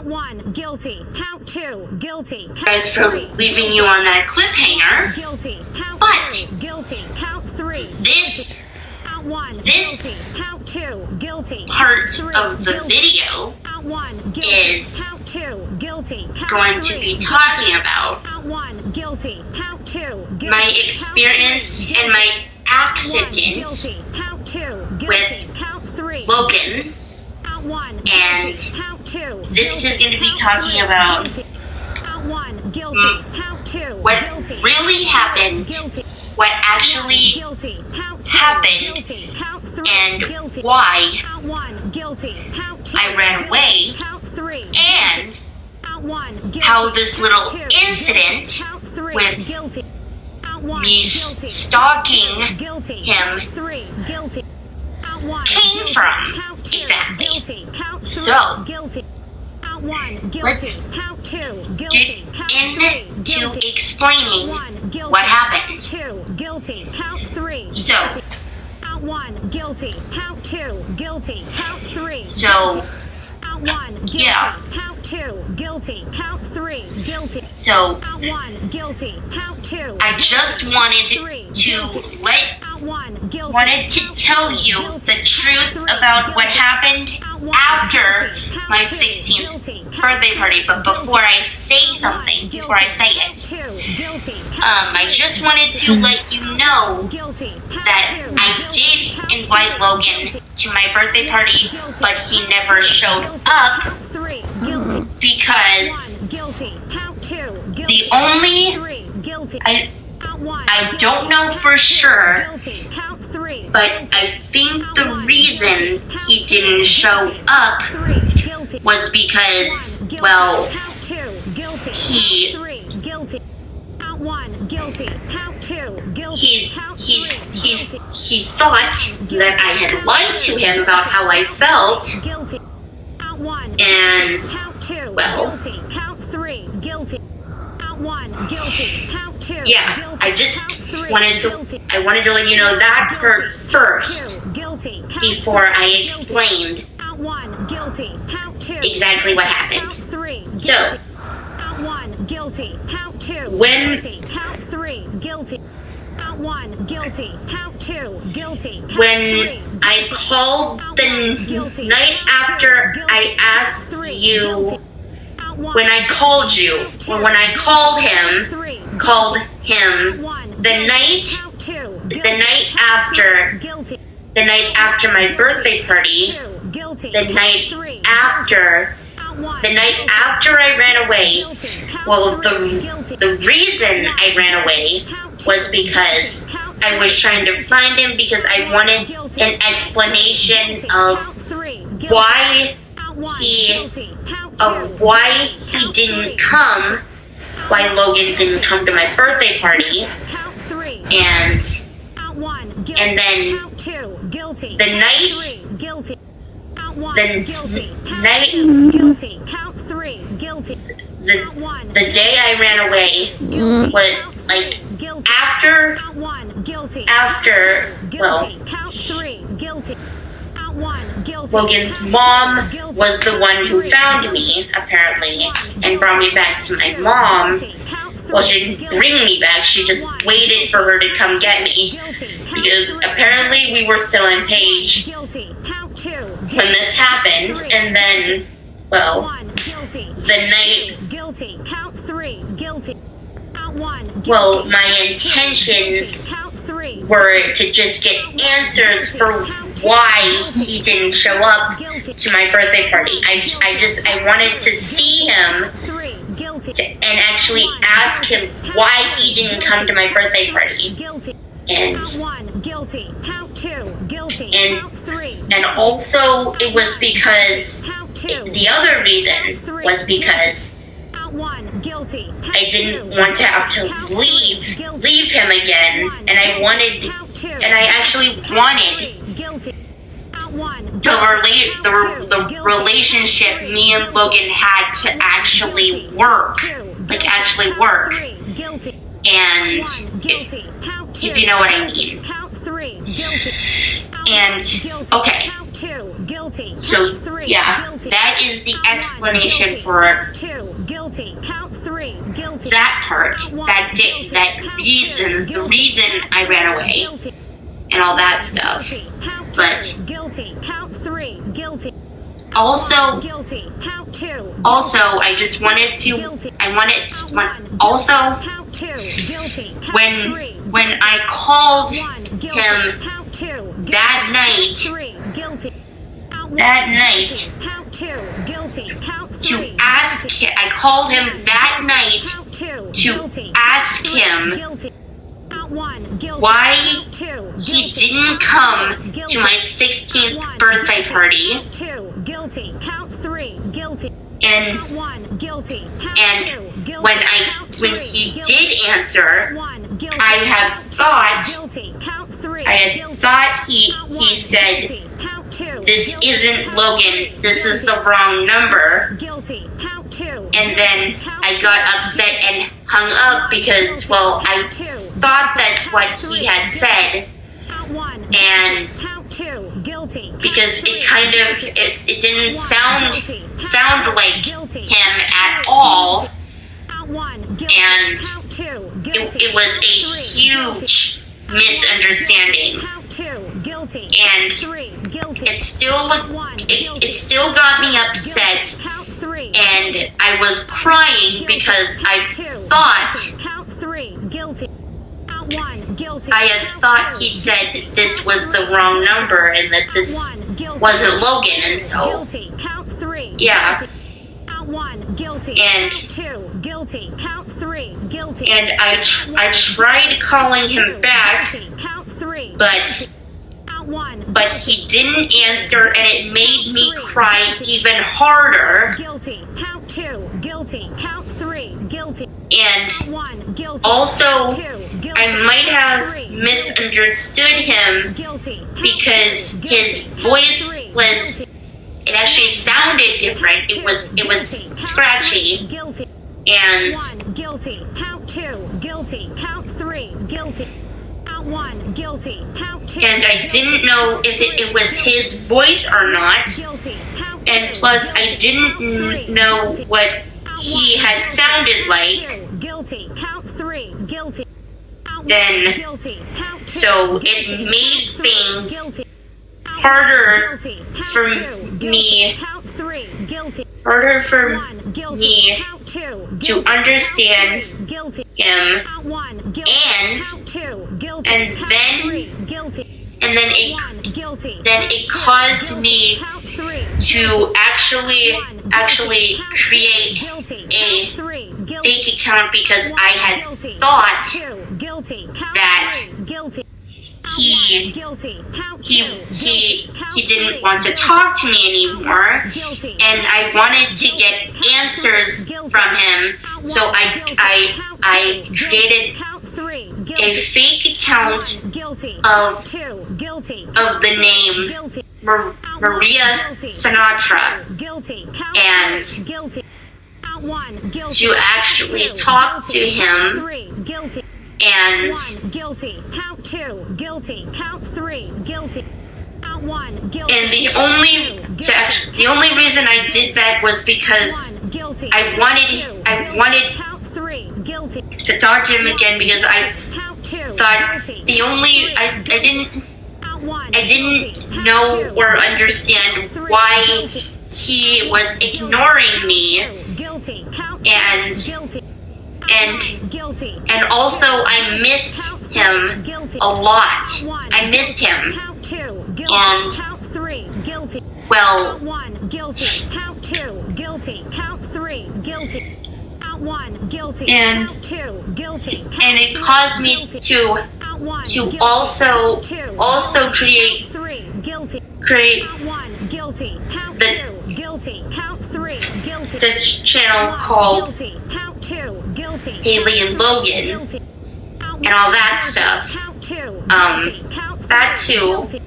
Count 1, guilty. Count 2, guilty. Count Guys, for leaving you on that cliffhanger. Guilty. Count But 2, guilty. Count 3. This Count 1, this guilty. Count 2, guilty. part Count 3, of the guilty. video Count 1, guilty. is Count 2, guilty. Count going to 3, be talking about Count 1, guilty. Count 2, guilty. my experience Count 3, and my Count 1, accident guilty. Count 2, guilty. with Count 3, Logan. Count 1, And guilty. Count 2, this guilty. is going to be Count talking 3, about guilty. Count 1, guilty. Count 2, what guilty. really happened, Guilty. what actually Guilty. Count 2, happened, guilty. Count 3, and guilty. why Count 1, guilty. Count 2, I ran guilty. away, Count 3, and Count 1, guilty. how this little Count 2, incident guilty. Count 3, with guilty. Count 1, me guilty. stalking Guilty. him Count 3, guilty. Count 1, came guilty. from. Count 2, Exactly. Guilty. Count 3, So, guilty. Count 1, guilty. let's Count 2, get guilty. Count 3, into guilty. explaining Count 1, guilty. what happened. 2, guilty. Count 3, So, guilty. Count 1, guilty. Count 2, guilty. Count 3, so, guilty. Count 1, guilty. yeah. Count 2, guilty. Count 3, guilty. So, Count 1, guilty. Count 2, I just wanted to wanted to tell you the truth about what happened after my 16th birthday party. But before I say something, before I say it, I just wanted to let you know that I did invite Logan to my birthday party, but he never showed up because the only, I don't know for sure, but I think the reason he didn't show up was because, well, he thought that I had lied to him about how I felt, and, well, yeah, I wanted to let you know that part first before I explained exactly what happened. So, when I called the night after I asked you, when I called you, or when I called him the night after my birthday party, the night after I ran away, well, the reason I ran away was because I was trying to find him because I wanted an explanation of why he didn't come, why Logan didn't come to my birthday party, and then the day I ran away was like after Logan's mom was the one who found me, apparently, and brought me back to my mom. Well, she didn't bring me back, she just waited for her to come get me, because apparently we were still in Page when this happened, and then, well, the night, well, my intentions were to just get answers for why he didn't show up to my birthday party. I wanted to see him and actually ask him why he didn't come to my birthday party. And also it was because, the other reason was because I didn't want to have to leave him again, and I actually wanted the relationship me and Logan had to actually work, and if you know what I mean. And, okay, Guilty. So, Count 3. yeah, Guilty. that is the Count 1. explanation Guilty. for Count 2. Guilty. Count 3. Guilty. that part, Count 1. that day, Guilty. that Count reason, 2. the Guilty. reason I ran away, Guilty. and all that stuff. Guilty. Count 2. But Guilty. Count 3. Guilty. also, Guilty. Count 2. I just wanted to, also, Count 2. Guilty. Count when 3. I called 1. Guilty. him Count 2. that night, 3. Guilty. Count 1. that night, Count 2. Guilty. Count 3. to ask him, I called him that night Count 2. to Guilty. ask him Guilty. Count 1. Guilty. why Count 2. he Guilty. didn't come to my 16th birthday party, Count 2. Guilty. Count 3. Guilty. and Count 1. Guilty. Count and 2. Guilty. when Count when 3. he Guilty. did answer, 1. Guilty. I had Count 2. thought, Guilty. Count 3. I had Guilty. thought he Count 1. said, Guilty. Count 2. this Guilty. isn't Count Logan, 3. this is Guilty. the wrong number. Guilty. Count 2. And then I got upset and hung up because, well, I thought that's what he had said, Count 1. and Count 2. Guilty. Count because 3. it kind of, Guilty. it didn't 1. sound Guilty. Count sound 2. like Guilty. him at Count 3. all. Guilty. Count 1. Guilty. And Count 2. Guilty. It was Count a 3. huge misunderstanding, Count 2. Guilty. and Count 3. Guilty. it still Count 1. Guilty. it still got me upset, Guilty. Count 3. and I was crying Guilty. because I Count 2. thought Guilty. Count 3. Guilty. Count 1. Guilty. I had Count thought 2. he said this was the wrong number and that this Count 1. Guilty. wasn't Logan, and so Guilty. Count 3. yeah. Guilty. Count 1. Guilty. And- Count 2. Guilty. Count 3. Guilty. And I tried calling him back, Guilty. Count 3. but Count 1. but he didn't answer, and it made me cry even harder. Guilty. Count 2. Guilty. Count 3. Guilty. And Count 1. Guilty. also, Count 2. Guilty. I might have Count 3. misunderstood him Guilty. Count because 2. his Guilty. voice Count 3. was, Guilty. it actually sounded different. It was Guilty. Count scratchy, 3. Guilty. and 1. Guilty. Count 2. Guilty. Count 3. Guilty. Count 1. Guilty. Count 2. and I didn't know if it was his voice or not. Guilty. Count 2. And plus, I didn't know what he had sounded like. Guilty. Count 3. Guilty. Count 1. Then- Guilty. Count 2. so it Guilty. made Count 3. things Guilty. Count 1. harder Guilty. Count for 2. Guilty. me- Count 3. Guilty. Harder for 1. Guilty. me Count 2. to Guilty. understand Count 3. Guilty. him, Count 1. Guilty. and Count 2. Guilty. and Count then- 3. Guilty. and then 1. Guilty. then it caused Guilty. me Count 3. to actually 1. actually Count 2. create Guilty. a Count 3. Guilty. fake account because 1. I had Guilty. thought 2. Guilty. Count that 3. Guilty. he Guilty. Count he 2. he Count he didn't 3. want to Guilty. talk to me anymore, Guilty. and I wanted to get answers from him, so I created Count 3. a Guilty. fake account Guilty. of 2. Guilty. of the name Guilty. Maria Sinatra Guilty. and Guilty. Count 1. Guilty. to actually talk to him 3. Guilty. and 1. Guilty. Count 2. Guilty. Count 3. Guilty. Count 1. Guilty. and the only reason I did that was because 1. Guilty. I wanted Count 3. Guilty. to talk to him again because I Count 2. thought Guilty. the only I Count 1. didn't Guilty. Count know 2. or understand Count 3. why Guilty. he was ignoring me, Guilty. Count and guilty. and Guilty. and also I missed him Guilty. a lot. Count 1. I missed him. Count 2. Guilty. And- Count 3. Guilty. Well, Count 1. Guilty. Count 2. Guilty. Count 3. Guilty. Count 1. Guilty. And- Count 2. Guilty. Count and it 3. caused me Guilty. to Count 1. to Guilty. also Count 2. also create Count 3. Guilty. create Count 1. Guilty. Count the 2. Guilty. Count 3. Guilty. the channel 1. called Guilty. Count 2. Guilty. Haley and Logan Guilty. Count and all 1. that Guilty. stuff. Count 2. Um, Guilty. Count 3. that too, Guilty.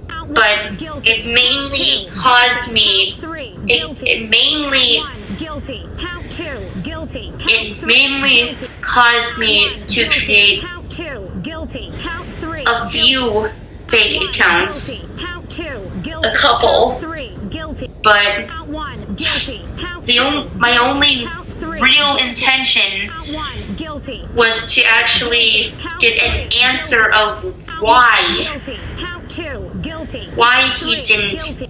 Count 1. but Guilty. it mainly Count 2. caused me 3. it, Guilty. it mainly 1. Guilty. Count 2. Guilty. Count it 3. mainly Guilty. caused me 1. to Guilty. create Count 2. Guilty. Count 3. a view fake accounts, Count 2, guilty. a couple, Count 3, guilty. but Count 1, guilty. Count my only Count 3, real intention Count 1, guilty. was to actually get an answer of Count why. 1, guilty. Count 2, guilty. Why Count he 3, didn't guilty.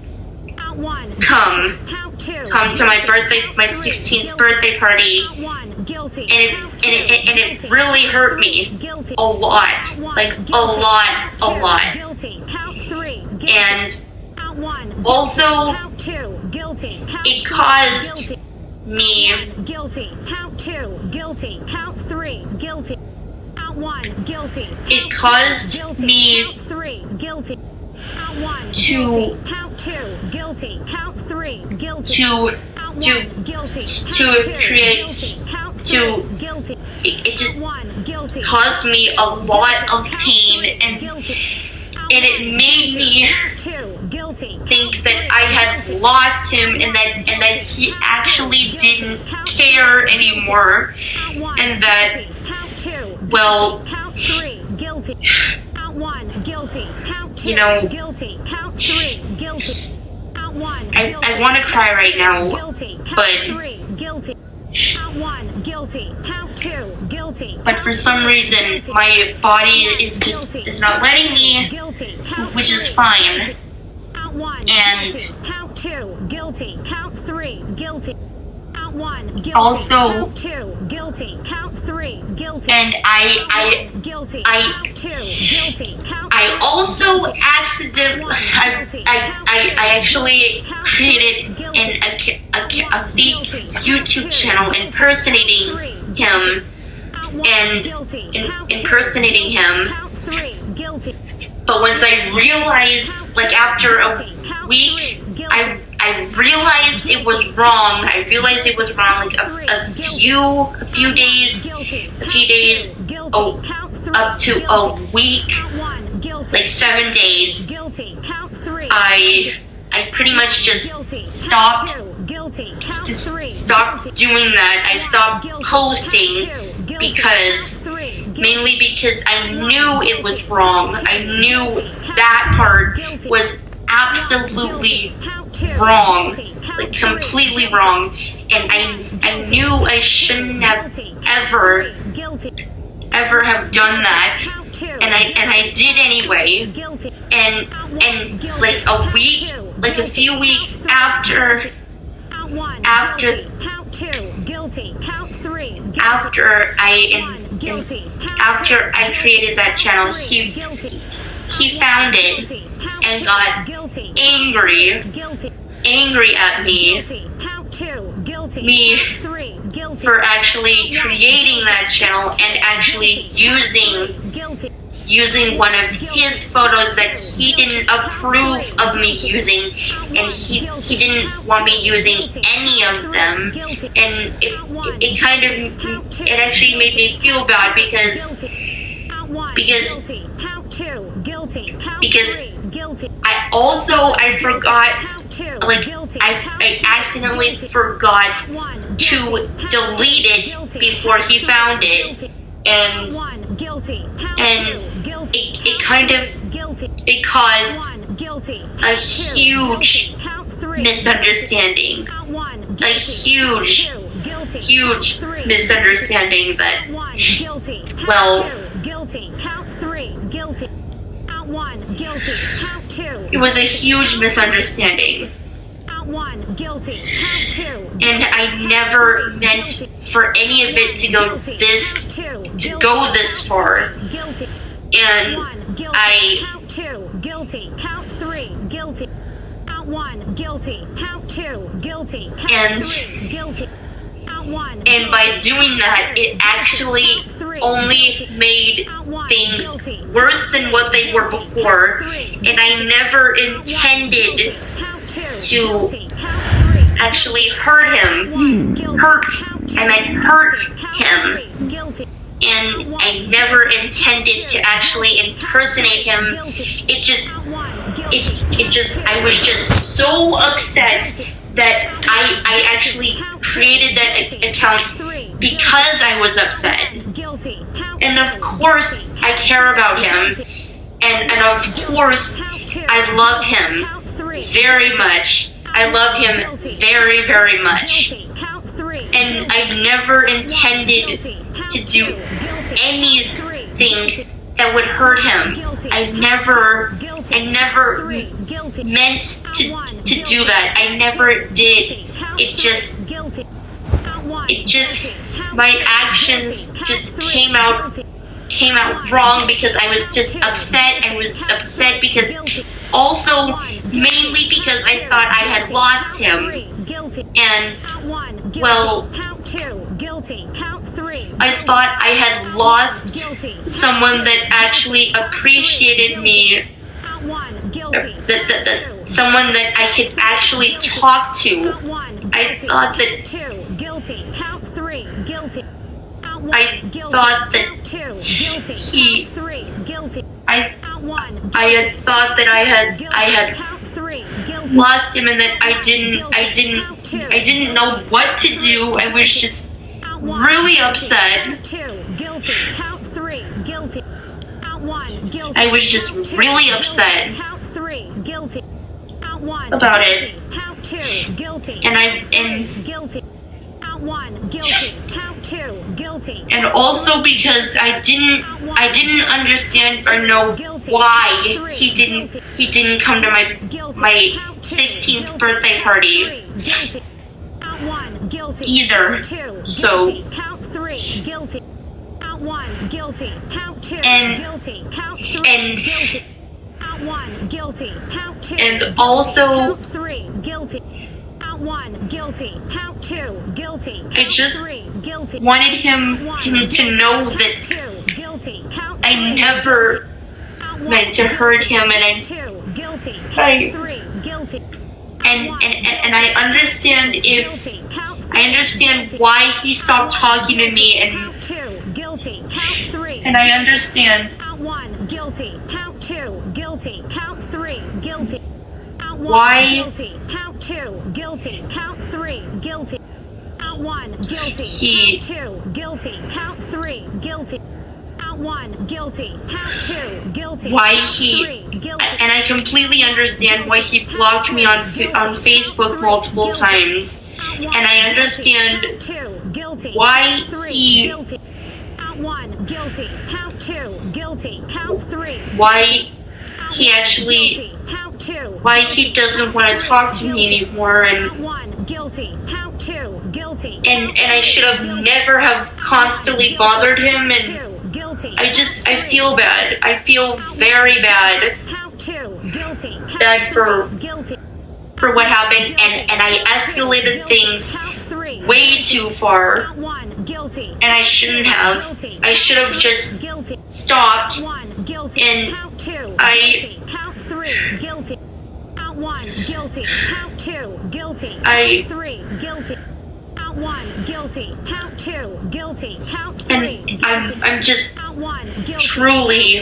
Count 1, come Count 2, come to my guilty. birthday, my Count 3, 16th guilty. birthday party, Count 1, guilty. and Count 2, it guilty. really hurt me Guilty. a lot, Count 1, like a guilty. lot, Count a 2, lot. Guilty. Count 3, guilty. And Count 1, guilty. also, Count 2, guilty. Count it 3, caused guilty. me, Count 1, guilty. Count 2, guilty. Count 3, guilty. Count 1, guilty. it caused Guilty. me Count 3, guilty. Count 1, to- guilty. Count 2, guilty. Count 3, guilty. to, Count to, 1, guilty. to Count 2, create, guilty. Count to- 3, guilty. it just Count 1, guilty. caused me a lot of Count pain, 3, and guilty. Count it 1, made me Count 2, guilty. think that I had lost him, and that he actually didn't care anymore, Count 1, and that, guilty. Count 2, well, guilty. Count 3, guilty. Count 1, guilty. Count 2, you know, guilty. Count 3, guilty. Count 1, I guilty. want to cry right now, Guilty. Count but 3, guilty. Count 1, guilty. Count 2, guilty. but for some reason my body is not letting me, Guilty. Count which is 3, fine. guilty. Count 1, And- guilty. Count 2, guilty. Count 3, guilty. Count 1, guilty. Also- Count 2, guilty. Count 3, guilty. And I Guilty. I- Count 2, guilty. Count I 3, also accidentally, I actually created a fake YouTube channel impersonating him, and impersonating him. Count 3, guilty. But once I realized, like after a week, I realized it was wrong. I realized it was wrong. Like a few days, oh, up to a week, like 7 days. I pretty much just stopped doing that. I stopped posting mainly because I knew it was wrong. I knew that part was absolutely wrong, like completely wrong, and I knew I shouldn't have ever have done that, and I did anyway, and like a few weeks after I created that channel, he found it and got angry at me for actually creating that channel and actually using one of his photos that he didn't approve of me using, and he didn't want me using any of them, and it actually made me feel bad because I forgot, like I accidentally forgot to delete it before he found it, and it caused a huge misunderstanding, a huge misunderstanding that, well, it was a huge misunderstanding, and I never meant for any of it to go this far, and and by doing that, it actually only made things worse than what they were before, and I never intended to actually hurt him, and I never intended to actually impersonate him. I was just so upset that I actually created that account because I was upset. And of course, I care about him, And of course, I love him very much. I love him very, very much. And I never intended to do anything that would hurt him. I never meant to do that. I never did. It just, my actions just came out wrong because I was just upset. I was upset because, also, mainly because I thought I had lost him. And, well, I thought I had lost someone that actually appreciated me, someone that I could actually talk to. I thought that had thought that I had lost him and that I didn't know what to do. I was just really upset. I was just really upset about it. And also because I didn't understand or know why he didn't come to my 16th birthday party either. So and also I just wanted him to know that I never meant to hurt him, and I understand why he stopped talking to me, and I understand why and I completely understand why he blocked me on Facebook multiple times, and I understand why he doesn't want to talk to me anymore, and I should have never have constantly bothered him, and I feel bad. I feel very bad for what happened, and I escalated things way too far, and I shouldn't have. I should have just stopped, and I'm just truly,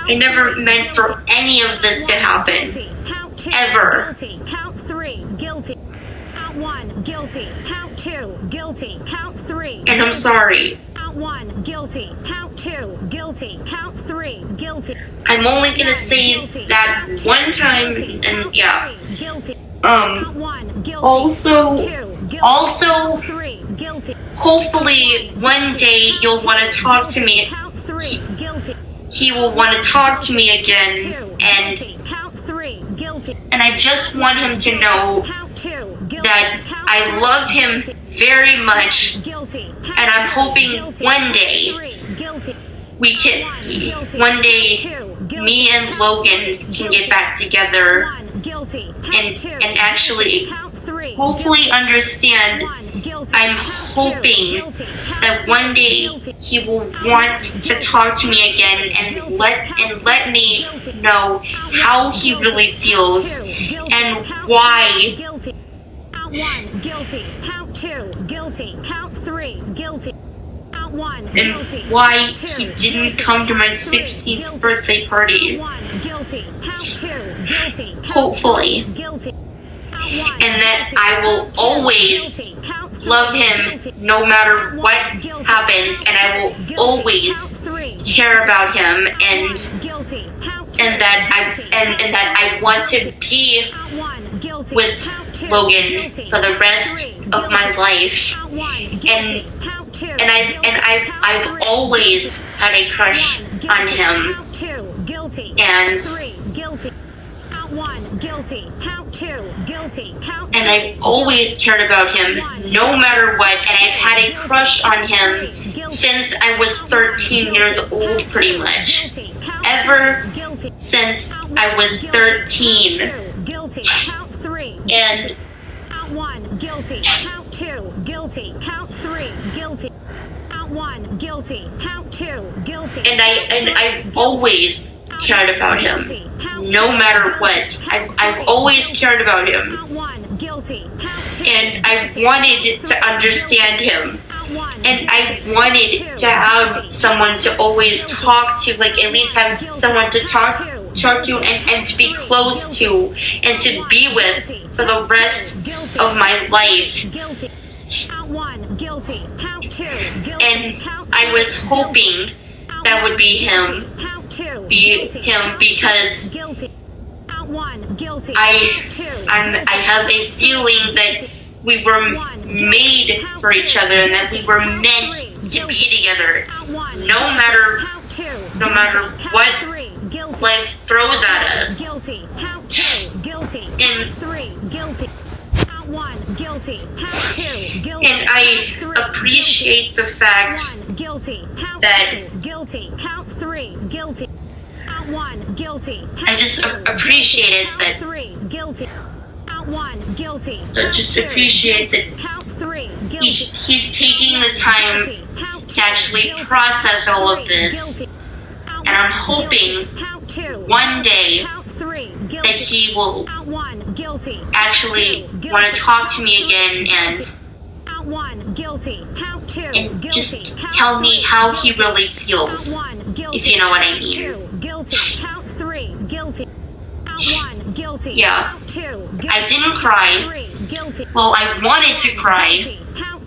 I never meant for any of this to happen, ever. And I'm sorry. I'm only gonna say that one time, and yeah. Also, hopefully one day you'll want to talk to me. He will want to talk to me again, and I just want him to know that I love him very much, and I'm hoping one day me and Logan can get back together and actually hopefully understand. I'm hoping that one day he will want to talk to me again and let me know how he really feels and why. And why he didn't come to my 16th birthday party. Hopefully. And that I will always love him no matter what happens, and I will always care about him, and that I want to be with Logan for the rest of my life. And I've always had a crush on him, and I've always cared about him no matter what, and I've had a crush on him since I was 13 years old, pretty much. Ever since I was 13. And one, guilty. Count two, guilty. Count three, guilty. Count one, guilty. Count two, guilty. And I've always cared about him, no matter what. I've always cared about him, and I wanted to understand him, and I wanted to have someone to always talk to, like at least have someone to talk to and to be close to and to be with for the rest of my life. And I was hoping that would be him. Because I have a feeling that we were made for each other and that we were meant to be together, no matter what life throws at us. And I appreciate the fact that I just appreciate it that he's taking the time to actually process all of this, and I'm hoping one day that he will actually want to talk to me again and just tell me how he really feels, if you know what I mean. Yeah, I didn't cry. Well, I wanted to cry,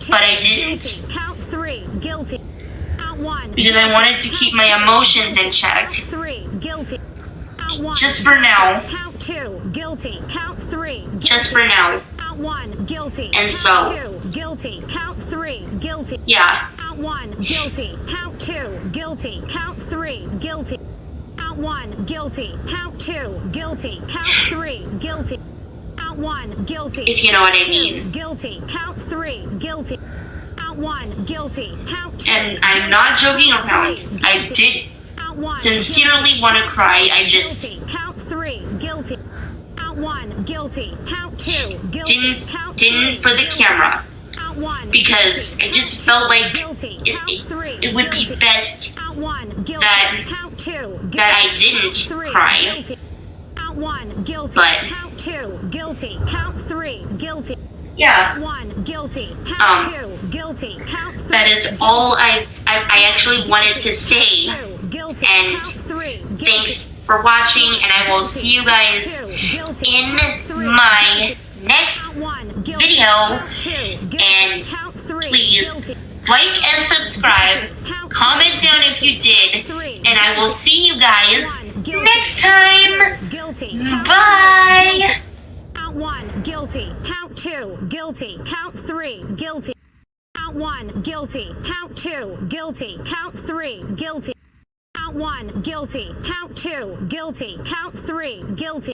but I didn't. Because I wanted to keep my emotions in check. Just for now. Just for now. And so, yeah. If you know what I mean. And I'm not joking around. I did sincerely want to cry. I just didn't for the camera, because I just felt like it would be best that I didn't cry. But yeah, that is all I actually wanted to say. And thanks for watching, and I will see you guys in my next video. And please like and subscribe, comment down if you did, and I will see you guys next time. Bye. Count one, guilty. Count two, guilty. Count three, guilty. Count one, guilty. Count two, guilty. Count three, guilty. Count one, guilty. Count two, guilty. Count three, guilty.